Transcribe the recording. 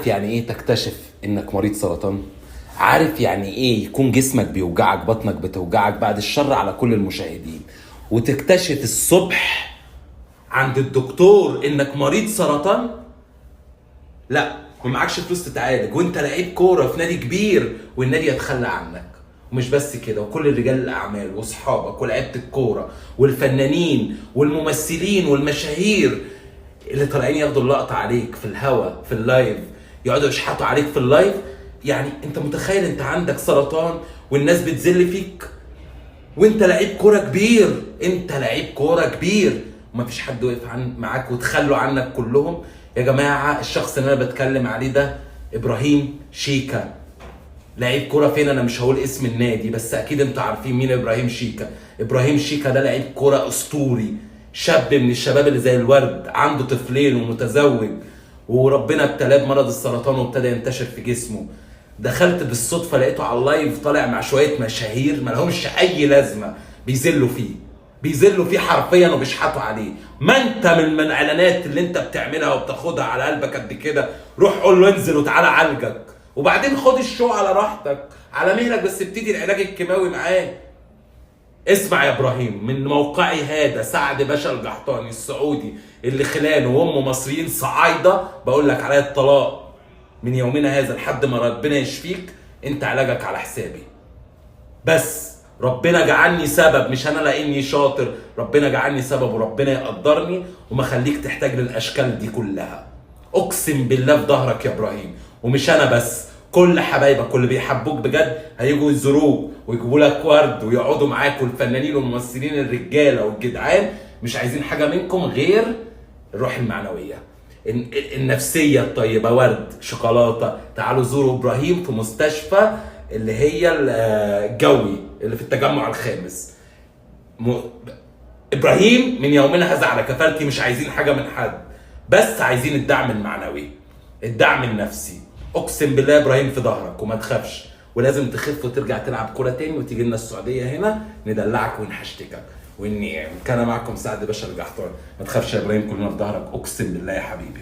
عارف يعني ايه تكتشف انك مريض سرطان؟ عارف يعني ايه يكون جسمك بيوجعك، بطنك بتوجعك، بعد الشر على كل المشاهدين، وتكتشف الصبح عند الدكتور انك مريض سرطان؟ لا، ومعكش فلوس تتعالج، وانت لعيب كوره في نادي كبير والنادي يتخلى عنك. ومش بس كده، وكل رجال الاعمال واصحابك ولاعيبه الكوره والفنانين والممثلين والمشاهير اللي طالعين ياخدوا اللقطه عليك في الهوا في اللايف، يقعدوا يشحتوا عليك في اللايف. يعني انت متخيل انت عندك سرطان والناس بتذل فيك وانت لعيب كوره كبير؟ انت لعيب كوره كبير ومفيش حد وقف معاك وتخلوا عنك كلهم. يا جماعه، الشخص اللي انا بتكلم عليه ده ابراهيم شيكا، لعيب كوره فين؟ انا مش هقول اسم النادي، بس اكيد انتوا عارفين مين ابراهيم شيكا. ابراهيم شيكا ده لعيب كوره اسطوري، شاب من الشباب اللي زي الورد، عنده طفلين ومتزوج، وربنا ابتلاه بمرض السرطان وابتدى ينتشر في جسمه. دخلت بالصدفه لقيته على اللايف طالع مع شويه مشاهير ما لهمش اي لازمه، بيذلوا فيه حرفيا وبيشحتوا عليه. ما انت من الاعلانات اللي انت بتعملها وبتاخدها على قلبك قد كده، روح قول له انزل وتعالى عالجك، وبعدين خد الشو على راحتك على مهلك، بس ابتدي العلاج الكيماوي معاه. اسمع يا ابراهيم، من موقعي هذا سعد باشا القحطاني السعودي اللي خلاله وامه مصريين صعايده، بقول لك عليا الطلاق من يومنا هذا لحد ما ربنا يشفيك. انت علاجك على حسابي، بس ربنا جعلني سبب، مش انا لاني شاطر، ربنا جعلني سبب وربنا يقدرني وما خليك تحتاج للاشكال دي كلها. اقسم بالله في ظهرك يا ابراهيم، ومش انا بس، كل حبايبك واللي بيحبوك بجد هيجوا يزوروك ويجيبوا لك ورد ويقعدوا معاك، والفنانين والممثلين الرجاله والجدعان مش عايزين حاجه منكم غير الروح المعنويه، النفسيه الطيبه، ورد، شوكولاته. تعالوا زوروا ابراهيم في مستشفى اللي هي الجوي اللي في التجمع الخامس. ابراهيم من يومنا هذا على كفالتي، مش عايزين حاجه من حد، بس عايزين الدعم المعنوي، الدعم النفسي. اقسم بالله ابراهيم في ظهرك وما تخافش، ولازم تخف وترجع تلعب كوره تاني وتيجي لنا السعوديه هنا ندلعك ونحشتكك. واني كان معكم سعد باشا القحطاني. ما تخافش يا ابراهيم، كلنا في ظهرك، اقسم بالله يا حبيبي.